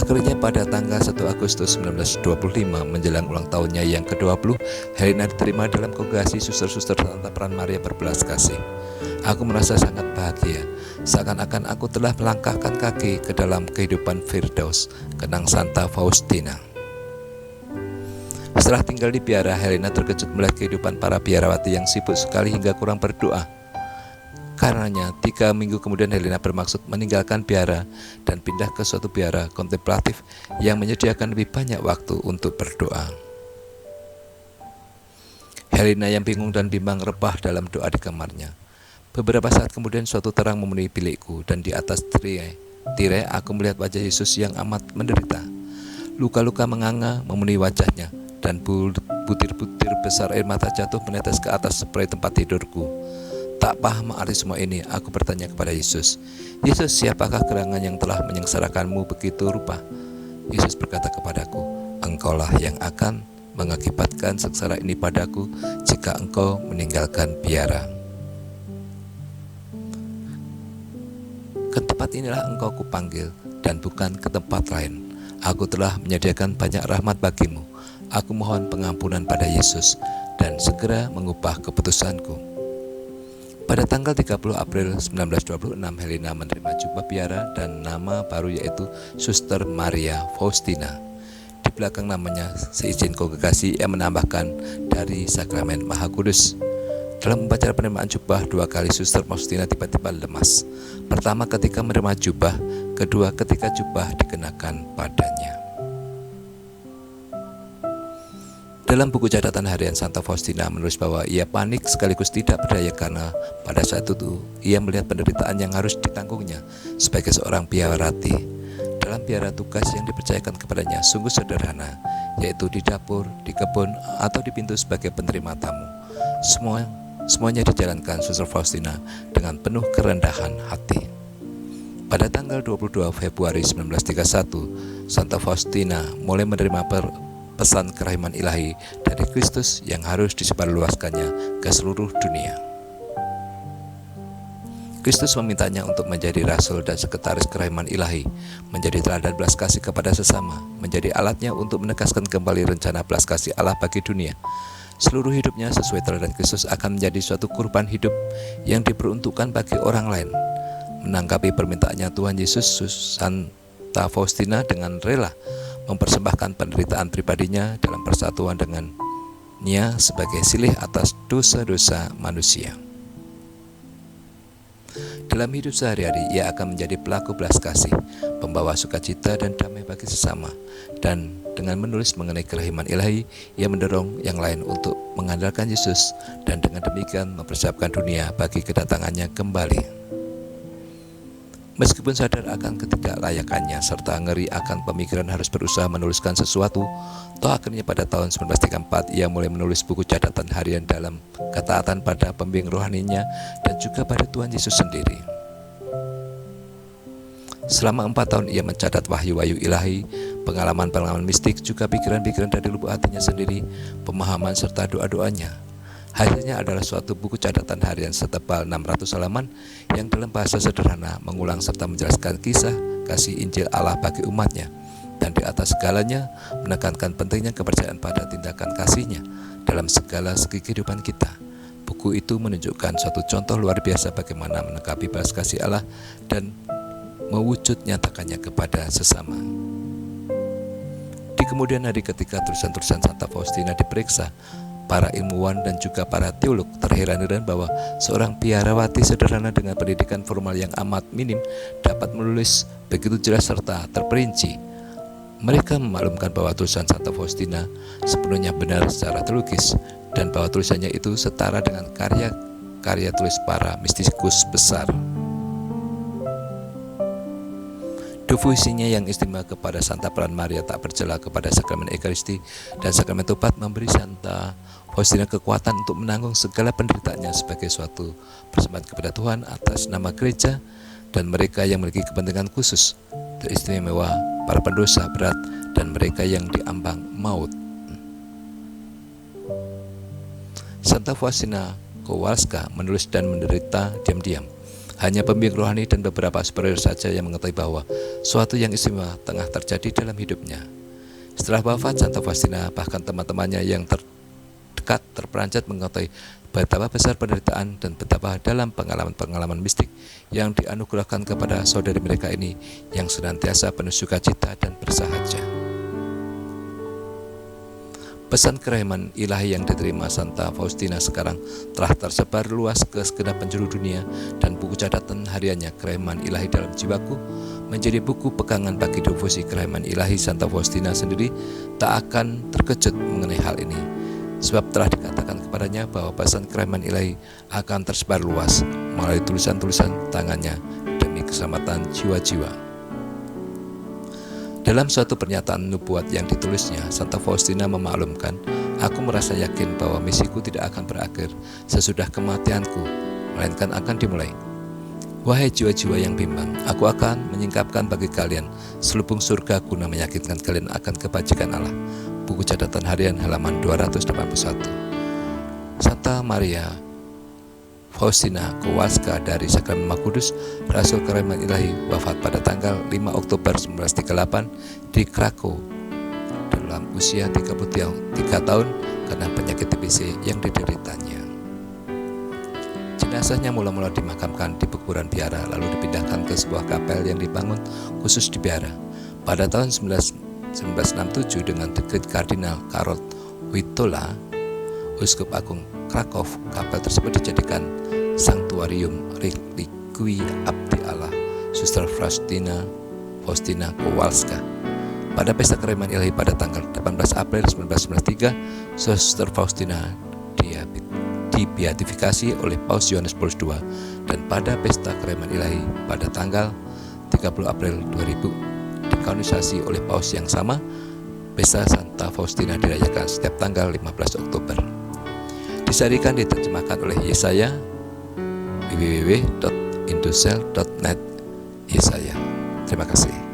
Akhirnya pada tanggal 1 Agustus 1925 menjelang ulang tahunnya yang ke-20, Helena diterima dalam kongregasi suster-suster Santa Peran Maria Berbelas Kasih. Aku merasa sangat bahagia, seakan-akan aku telah melangkahkan kaki ke dalam kehidupan Firdaus, kenang Santa Faustina. Setelah tinggal di biara, Helena terkejut melihat kehidupan para biarawati yang sibuk sekali hingga kurang berdoa. Karenanya, 3 minggu kemudian Helena bermaksud meninggalkan biara dan pindah ke suatu biara kontemplatif yang menyediakan lebih banyak waktu untuk berdoa. Helena yang bingung dan bimbang rebah dalam doa di kamarnya. Beberapa saat kemudian suatu terang memenuhi bilikku, dan di atas tirai aku melihat wajah Yesus yang amat menderita. Luka-luka menganga memenuhi wajahnya, dan butir-butir besar air mata jatuh menetes ke atas spray tempat tidurku. Tak paham arti semua ini, aku bertanya kepada Yesus, "Yesus, siapakah gerangan yang telah menyengsarakanmu begitu rupa?" Yesus berkata kepadaku, "Engkaulah yang akan mengakibatkan sengsara ini padaku jika engkau meninggalkan biara. Ke tempat inilah engkau kupanggil dan bukan ke tempat lain. Aku telah menyediakan banyak rahmat bagimu. Aku mohon pengampunan pada Yesus dan segera mengubah keputusanku." Pada tanggal 30 April 1926, Helena menerima jubah biara dan nama baru yaitu Suster Maria Faustina. Di belakang namanya seizin kongregasi yang menambahkan dari Sakramen Maha Kudus. Dalam upacara penerimaan jubah 2 kali Suster Faustina tiba-tiba lemas. Pertama ketika menerima jubah, kedua ketika jubah dikenakan padanya. Dalam buku catatan harian Santa Faustina menulis bahwa ia panik sekaligus tidak berdaya karena pada saat itu ia melihat penderitaan yang harus ditanggungnya sebagai seorang biarawati. Dalam biara tugas yang dipercayakan kepadanya sungguh sederhana, yaitu di dapur, di kebun, atau di pintu sebagai penerima tamu. Semuanya dijalankan Suster Faustina dengan penuh kerendahan hati. Pada tanggal 22 Februari 1931, Santa Faustina mulai menerima pesan kerahiman ilahi dari Kristus yang harus disebarluaskannya ke seluruh dunia. Kristus memintanya untuk menjadi rasul dan sekretaris kerahiman ilahi, menjadi teladan belas kasih kepada sesama, menjadi alatnya untuk menegaskan kembali rencana belas kasih Allah bagi dunia. Seluruh hidupnya sesuai teladan Kristus akan menjadi suatu kurban hidup yang diperuntukkan bagi orang lain. Menanggapi permintaannya Tuhan Yesus, Santa Faustina dengan rela mempersembahkan penderitaan pribadinya dalam persatuan dengannya sebagai silih atas dosa-dosa manusia. Dalam hidup sehari-hari, ia akan menjadi pelaku belas kasih, pembawa sukacita dan damai bagi sesama, dan dengan menulis mengenai kerahiman ilahi, ia mendorong yang lain untuk mengandalkan Yesus dan dengan demikian mempersiapkan dunia bagi kedatangannya kembali. Meskipun sadar akan ketidaklayakannya serta ngeri akan pemikiran harus berusaha menuliskan sesuatu, toh akhirnya pada tahun 1934 ia mulai menulis buku catatan harian dalam ketaatan pada pembimbing rohaninya dan juga pada Tuhan Yesus sendiri. Selama 4 tahun ia mencatat wahyu-wahyu ilahi, pengalaman-pengalaman mistik, juga pikiran-pikiran dari lubuk hatinya sendiri, pemahaman serta doa-doanya. Hasilnya adalah suatu buku catatan harian setebal 600 halaman yang dalam bahasa sederhana mengulang serta menjelaskan kisah kasih Injil Allah bagi umatnya, dan di atas segalanya menekankan pentingnya kepercayaan pada tindakan kasihnya dalam segala segi kehidupan kita. Buku itu menunjukkan suatu contoh luar biasa bagaimana menanggapi belas kasih Allah dan mewujud nyatakannya kepada sesama. Di kemudian hari ketika tulisan-tulisan Santa Faustina diperiksa, para ilmuwan dan juga para teolog terheran-heran bahwa seorang biarawati sederhana dengan pendidikan formal yang amat minim dapat menulis begitu jelas serta terperinci. Mereka memaklumkan bahwa tulisan Santa Faustina sepenuhnya benar secara teologis dan bahwa tulisannya itu setara dengan karya tulis para mistikus besar. Devoisinya yang istimewa kepada Santa Peran Maria tak bercela kepada sakramen Ekaristi dan sakramen Tobat memberi Santa Faustina kekuatan untuk menanggung segala penderitaannya sebagai suatu persembahan kepada Tuhan atas nama gereja dan mereka yang memiliki kepentingan khusus, teristimewa para pendosa berat dan mereka yang diambang maut. Santa Faustina Kowalska menulis dan menderita diam-diam. Hanya pembimbing rohani dan beberapa superior saja yang mengetahui bahwa suatu yang istimewa tengah terjadi dalam hidupnya. Setelah wafat Santa Faustina, bahkan teman-temannya yang terdekat terperanjat mengetahui betapa besar penderitaan dan betapa dalam pengalaman-pengalaman mistik yang dianugerahkan kepada saudari mereka ini yang senantiasa penuh sukacita dan bersahaja. Pesan kerahiman ilahi yang diterima Santa Faustina sekarang telah tersebar luas ke segenap penjuru dunia, dan buku catatan hariannya Kerahiman Ilahi dalam Jiwaku menjadi buku pegangan bagi devosi kerahiman ilahi. Santa Faustina sendiri tak akan terkejut mengenai hal ini, sebab telah dikatakan kepadanya bahwa pesan kerahiman ilahi akan tersebar luas melalui tulisan-tulisan tangannya demi keselamatan jiwa-jiwa. Dalam suatu pernyataan nubuat yang ditulisnya, Santa Faustina memaklumkan, "Aku merasa yakin bahwa misiku tidak akan berakhir sesudah kematianku, melainkan akan dimulai. Wahai jiwa-jiwa yang bimbang, aku akan menyingkapkan bagi kalian selubung surga guna meyakinkan kalian akan kebajikan Allah." Buku catatan harian halaman 281. Santa Maria Faustina Kowalska dari Sakramen Maha Kudus, Rasul Kerahiman Ilahi, wafat pada tanggal 5 Oktober 1938 di Krakow dalam usia 33 tahun karena penyakit TBC yang dideritanya. Jenazahnya mula-mula dimakamkan di pekuburan biara, lalu dipindahkan ke sebuah kapel yang dibangun khusus di biara. Pada tahun 1967 dengan dekret Kardinal Karol Wojtyła, Uskup Agung Krakow, kapel tersebut dijadikan Sanktuarium Relikwi Abdi Allah Suster Faustina Kowalska. Pada pesta kerahiman ilahi pada tanggal 18 April 1993, Suster Faustina dibeatifikasi oleh Paus Yohanes Paulus II, dan pada pesta kerahiman ilahi pada tanggal 30 April 2000 dikanonisasi oleh Paus yang sama. Pesta Santa Faustina dirayakan setiap tanggal 15 Oktober. Disarikan diterjemahkan oleh Yesaya, www.indosel.net. Yesaya. Terima kasih.